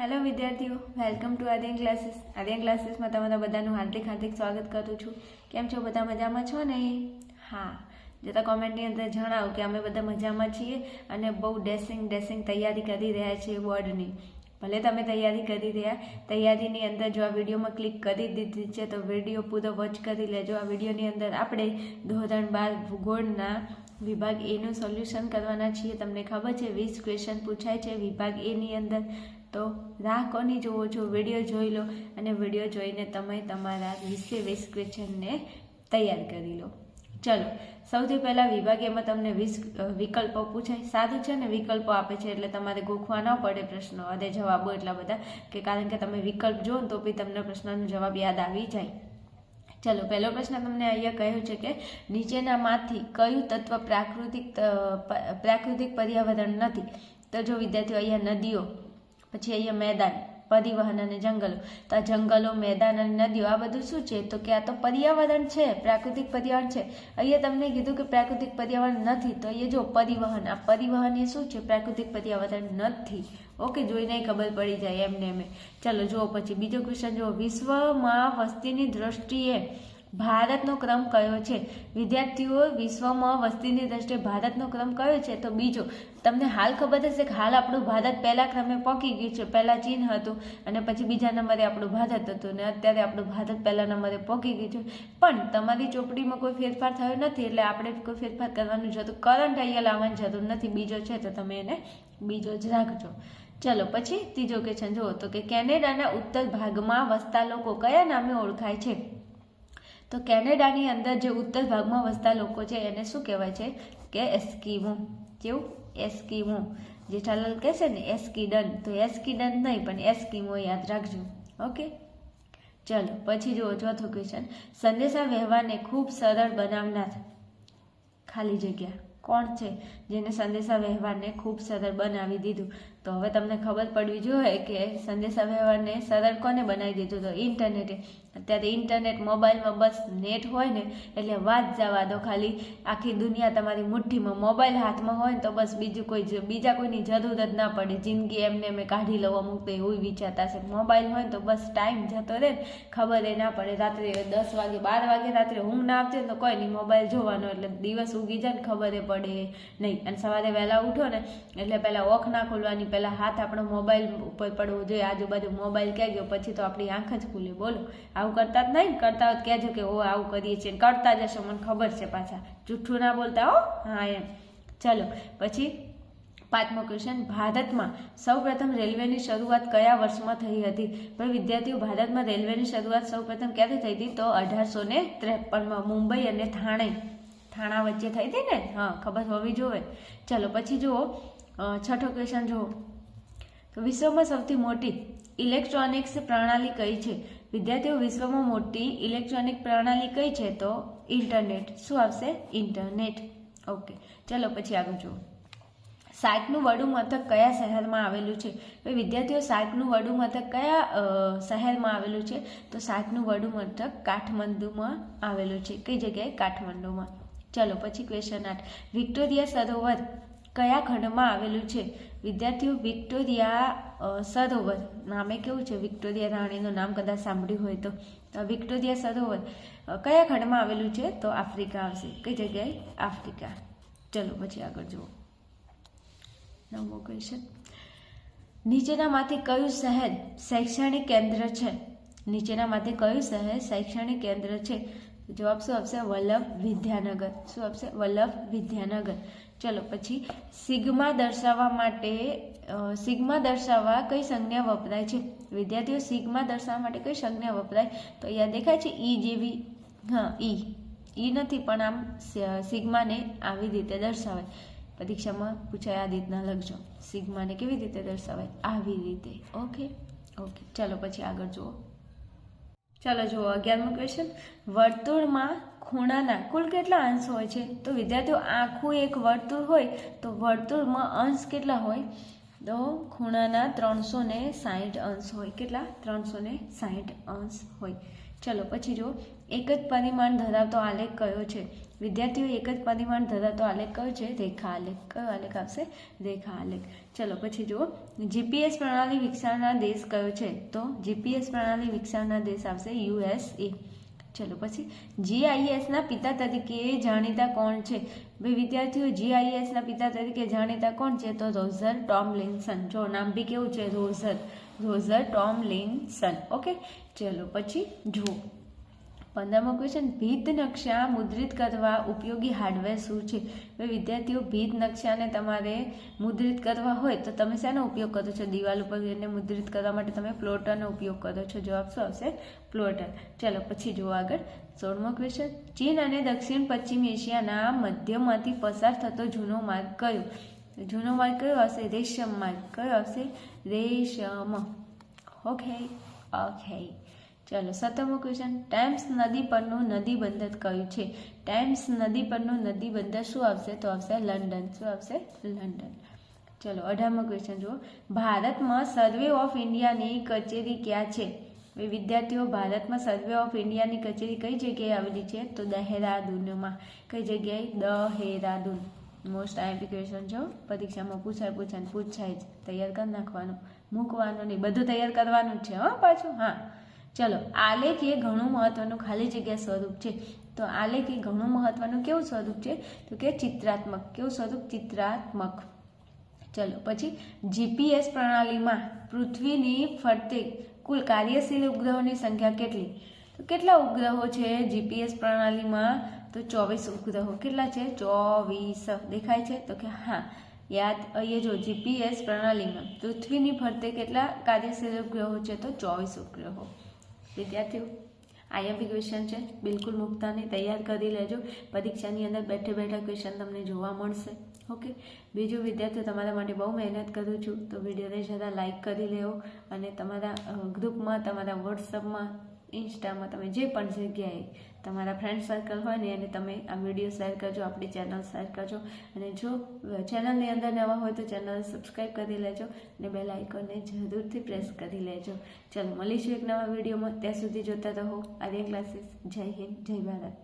Hello વિદ્યાર્થીઓ, welcome to Aryan classes. Aryan ક્લાસીસમાં તમારા બધાનું હાર્દિક સ્વાગત કરું છું. કેમ છો? બધા મજામાં છો ને? હા, જતા કોમેન્ટની અંદર જણાવો કે અમે બધા મજામાં છીએ અને બહુ ડેસિંગ તૈયારી કરી રહ્યા છીએ બોર્ડની. ભલે તમે તૈયારી કરી રહ્યા, તૈયારીની અંદર જો આ વિડીયોમાં ક્લિક કરી દીધી છે તો વિડીયો પૂરો વોચ કરી લેજો. આ વિડીયોની અંદર આપણે ધોરણ 12 ભૂગોળના વિભાગ એનું સોલ્યુશન કરવાના છીએ. તમને ખબર છે 20 ક્વેશ્ચન પૂછાય છે વિભાગ એની અંદર. તો રાહ કોની જોવો છો? વિડીયો જોઈ લો અને વિડીયો જોઈને તમે તમારા 20 ક્વેશ્ચનને તૈયાર કરી લો. ચલો, સૌથી પહેલાં વિભાગ એમાં તમને 20 વિકલ્પો પૂછાય. સારું છે ને, વિકલ્પો આપે છે એટલે તમારે ગોખવા ન પડે પ્રશ્નો અને જવાબો એટલા બધા, કે કારણ કે તમે વિકલ્પ જો તો બી તમને પ્રશ્નનો જવાબ યાદ આવી જાય. ચલો, પહેલો પ્રશ્ન તમને અહીંયા કહ્યું છે કે નીચેનામાંથી કયું તત્વ પ્રાકૃતિક પર્યાવરણ નથી? તો જો વિદ્યાર્થીઓ, અહીંયા નદીઓ, પછી અહીંયા મેદાન, પરિવહન અને જંગલો. તો આ જંગલો, મેદાન અને નદીઓ આ બધું શું છે? તો કે આ તો પર્યાવરણ છે, પ્રાકૃતિક પર્યાવરણ છે. અહીંયા તમને કીધું કે પ્રાકૃતિક પર્યાવરણ નથી, તો અહીંયા જો પરિવહન, આ પરિવહન એ શું છે? પ્રાકૃતિક પર્યાવરણ નથી. ઓકે, જોઈને ખબર પડી જાય એમને એમ. ચલો જુઓ પછી બીજો ક્વેશ્ચન જુઓ. વિશ્વમાં વસ્તીની દ્રષ્ટિએ ભારતનો ક્રમ કયો છે? વિદ્યાર્થીઓ, વિશ્વમાં વસ્તીની દ્રષ્ટિએ ભારતનો ક્રમ કયો છે? તો બીજો. તમને હાલ ખબર હશે કે હાલ આપણું ભારત પહેલા ક્રમે પહોંચી ગયું છે. પહેલા ચીન હતું અને પછી બીજા નંબરે આપણું ભારત હતું અને અત્યારે આપણું ભારત પહેલા નંબરે પહોંચી ગયું છે. પણ તમારી ચોપડીમાં કોઈ ફેરફાર થયો નથી એટલે આપણે કોઈ ફેરફાર કરવાનું જરૂર, કરંટ અહીંયા લાવવાની જરૂર નથી. બીજો છે તો તમે એને બીજો જ રાખજો. ચલો પછી ત્રીજો ક્વેશ્ચન જુઓ. તો કે કેનેડાના ઉત્તર ભાગમાં વસતા લોકો કયા નામે ઓળખાય છે? તો કેનેડાની અંદર જે ઉત્તર ભાગમાં વસતા લોકો છે એને શું કહેવાય છે? કે એસ્કિમો. કેવું? એસ્કિમો. જેઠાલાલ કહેશે ને એસ્કિડન, તો એસ્કિડન નહીં પણ એસ્કિમો યાદ રાખજો. ઓકે, ચલો પછી જુઓ ચોથો ક્વેશ્ચન. સંદેશા વ્યવહારને ખૂબ સરળ બનાવનાર ખાલી જગ્યા કોણ છે? જેને સંદેશા વ્યવહારને ખૂબ સરળ બનાવી દીધું. તો હવે તમને ખબર પડવી જોઈએ કે સંદેશા વ્યવહારને સરળ કોને બનાવી દીધું? તો ઇન્ટરનેટે. અત્યારે ઇન્ટરનેટ, મોબાઈલમાં બસ નેટ હોય ને એટલે વાત જવા દો. ખાલી આખી દુનિયા તમારી મુઠ્ઠીમાં, મોબાઈલ હાથમાં હોય ને તો બસ બીજા કોઈની જરૂર જ ના પડે. જિંદગી એમને મેં કાઢી લઉં અમુક તો એવું વિચારતા છે. મોબાઈલ હોય ને તો બસ ટાઈમ જતો રહે ને ખબર એ ના પડે. રાત્રે 10 વાગે 12 વાગે રાત્રે ઊંઘ ના આવતી તો કોઈ નહીં, મોબાઈલ જોવાનો એટલે દિવસ ઉગી જાય ને ખબર એ પડે નહીં. અને સવારે વહેલા ઉઠો ને એટલે પહેલાં ઓખ ના ખોલવાની, પહેલાં હાથ આપણો મોબાઈલ ઉપર પડવો જોઈએ. આજુબાજુ મોબાઈલ ક્યાં ગયો પછી તો આપણી આંખ જ ખુલે. બોલો, આવું કરતા જ નહીં? કરતા હોય કહેજો કે ઓ આવું કરીએ છીએ, કરતા જશો, મને ખબર છે. પાછા જૂઠું ના બોલતા હો. હા એમ. ચલો પછી પાંચમો ક્વેશ્ચન. ભારતમાં સૌપ્રથમ રેલવેની શરૂઆત કયા વર્ષમાં થઈ હતી? પણ વિદ્યાર્થીઓ, ભારતમાં રેલવેની શરૂઆત સૌપ્રથમ ક્યાંથી થઈ હતી? તો 1853માં મુંબઈ અને થાણા વચ્ચે થઈ હતી ને. હા, ખબર હોવી જોઈએ. ચલો પછી જુઓ છઠ્ઠો ક્વેશ્ચન જુઓ. તો વિશ્વમાં સૌથી મોટી ઇલેક્ટ્રોનિક્સ પ્રણાલી કઈ છે? વિદ્યાર્થીઓ, વિશ્વમાં મોટી ઇલેક્ટ્રોનિક પ્રણાલી કઈ છે? તો ઇન્ટરનેટ. શું આવશે? ઇન્ટરનેટ. ઓકે, ચલો પછી આગળ જુઓ. સાર્કનું વડું મથક કયા શહેરમાં આવેલું છે? વિદ્યાર્થીઓ, સાર્કનું વડું મથક કયા શહેરમાં આવેલું છે? તો સાર્કનું વડું મથક કાઠમંડુમાં આવેલું છે. કઈ જગ્યાએ? કાઠમંડુમાં. ચલો પછી ક્વેશ્ચન 8. વિક્ટોરિયા સરોવર કયા ખંડમાં આવેલું છે? વિદ્યાર્થીઓ, વિક્ટોરિયા સરોવર નામે કેવું છે? વિક્ટોરિયા રાણીનું નામ કદાચ સાંભળ્યું હોય તો વિક્ટોરિયા સરોવર કયા ખંડમાં આવેલું છે? તો આફ્રિકા આવશે. કઈ જગ્યાએ? આફ્રિકા. ચલો પછી આગળ જુઓ. 9મો ક્વેશ્ચન. નીચેનામાંથી કયું શહેર શૈક્ષણિક કેન્દ્ર છે? નીચેનામાંથી કયું શહેર શૈક્ષણિક કેન્દ્ર છે? જવાબ શું આપશે? વલ્લભ વિદ્યાનગર. શું આપશે? વલ્લભ વિદ્યાનગર. ચલો પછી સિગ્મા દર્શાવવા કઈ સંજ્ઞા વપરાય છે? વિદ્યાર્થીઓ, સિગ્મા દર્શાવવા માટે કઈ સંજ્ઞા વપરાય? તો અહીંયા દેખાય છે ઈ જેવી. હા, ઈ નથી પણ આમ સિગ્માને આવી રીતે દર્શાવાય. પરીક્ષામાં પૂછાય આ રીતના લખજો. સિગ્માને કેવી રીતે દર્શાવાય? આવી રીતે. ઓકે. ચલો પછી આગળ જુઓ. ચાલો જુઓ 11મો ક્વેશ્ચન. વર્તુળમાં ખૂણાના કુલ કેટલા અંશ હોય છે? તો વિદ્યાર્થીઓ, આખું એક વર્તુળ હોય તો વર્તુળમાં અંશ કેટલા હોય? તો ખૂણાના 360 અંશ હોય. કેટલા? 360 અંશ હોય. ચલો પછી જો એક જ પરિમાણ ધરાવતો આલેખ કયો છે? વિદ્યાર્થીઓ એક જ પરિમાણ ધરાવતો આલેખ કયો છે? રેખા આલેખ. કયો આલેખ આવશે? રેખા આલેખ. ચલો પછી જો જીપીએસ પ્રણાલી વિકસાવનાર દેશ કયો છે? તો જીપીએસ પ્રણાલી વિકસાવનાર દેશ આવશે USA. ચલો પછી GISના પિતા તરીકે જાણીતા કોણ છે? ભાઈ વિદ્યાર્થીઓ GISના પિતા તરીકે જાણીતા કોણ છે? તો રોઝર ટોમલિન્સન. જો નામ બી કેવું છે? Roser Tomlinson. ઓકે, ચલો પછી જુઓ 15મો ક્વેશ્ચન, ભીત નકશા મુદ્રિત કરવા ઉપયોગી હાર્ડવેર શું છે? વિદ્યાર્થીઓ ભીત નકશાને તમારે મુદ્રિત કરવા હોય તો તમે શેનો ઉપયોગ કરો છો? દિવાલ ઉપર એને મુદ્રિત કરવા માટે તમે પ્લોટરનો ઉપયોગ કરો છો. જવાબ શું આવશે? પ્લોટર. ચલો પછી જુઓ આગળ 16મો ક્વેશ્ચન, ચીન અને દક્ષિણ પશ્ચિમ એશિયાના મધ્યમાંથી પસાર થતો જૂનો માર્ગ કયો? જૂનો માર્ગ કયો આવશે? રેશમ માર્ગ. કયો આવશે? રેશમ. ઓકે. ચલો 17મો ક્વેશ્ચન, ટેમ્સ નદી પરનું નદી બંદર કયું છે? ટેમ્સ નદી પરનું નદી બંદર શું આવશે? તો આવશે લંડન. શું આવશે? લંડન. ચલો 18મો ક્વેશ્ચન જુઓ, ભારતમાં સર્વે ઓફ ઇન્ડિયાની કચેરી ક્યાં છે? વિદ્યાર્થીઓ ભારતમાં સર્વે ઓફ ઇન્ડિયાની કચેરી કઈ જગ્યાએ આવેલી છે? તો દહેરાદૂનમાં. કઈ જગ્યાએ? દહેરાદૂન. મોસ્ટ આઈએમપી ક્વેશ્ચન જો પરીક્ષામાં પૂછાય જ. તૈયાર કરી નાખવાનું, મૂકવાનું નહીં, બધું તૈયાર કરવાનું જ છે હા પાછું. હા ચલો, આલેખ એ ઘણું મહત્વનું ખાલી જગ્યા સ્વરૂપ છે. તો આલેખ એ ઘણું મહત્વનું કેવું સ્વરૂપ છે? તો કે ચિત્રાત્મક. કેવું સ્વરૂપ? ચિત્રાત્મક. ચલો પછી જીપીએસ પ્રણાલીમાં પૃથ્વીની ફરતે કુલ કાર્યશીલ ઉપગ્રહોની સંખ્યા કેટલી? તો કેટલા ઉપગ્રહો છે જીપીએસ પ્રણાલીમાં? તો 24 ઉપગ્રહો. કેટલા છે? 24. દેખાય છે? તો કે હા યાદ. અહીંયા જો જીપીએસ પ્રણાલીમાં પૃથ્વીની ફરતે કેટલા કાર્યશીલ ઉપગ્રહો છે? તો 24 ઉપગ્રહો. વિદ્યાર્થીઓ આઈએમપી ક્વેશ્ચન છે, બિલકુલ મૂકતા નહીં, તૈયાર કરી લેજો. પરીક્ષાની અંદર બેઠે બેઠા ક્વેશ્ચન તમને જોવા મળશે. ઓકે. બીજું વિદ્યાર્થીઓ તમારા માટે બહુ મહેનત કરું છું, તો વિડીયોને જરા લાઇક કરી લેવો અને તમારા ગ્રુપમાં, તમારા વોટ્સઅપમાં, ઇન્સ્ટામાં, તમે જે પણ જગ્યાએ તમારા ફ્રેન્ડ સર્કલ હોય ને એને તમે આ વિડીયો શેર કરજો, આપણી ચેનલ શેર કરજો. અને જો ચેનલની અંદર નવા હોય તો ચેનલ સબસ્ક્રાઈબ કરી લેજો અને બેલ આઇકોનને જરૂરથી પ્રેસ કરી લેજો. ચલો મળીશું એક નવા વિડીયોમાં. ત્યાં સુધી જોતા રહો આર્યન ક્લાસીસ. જય હિન્દ, જય ભારત.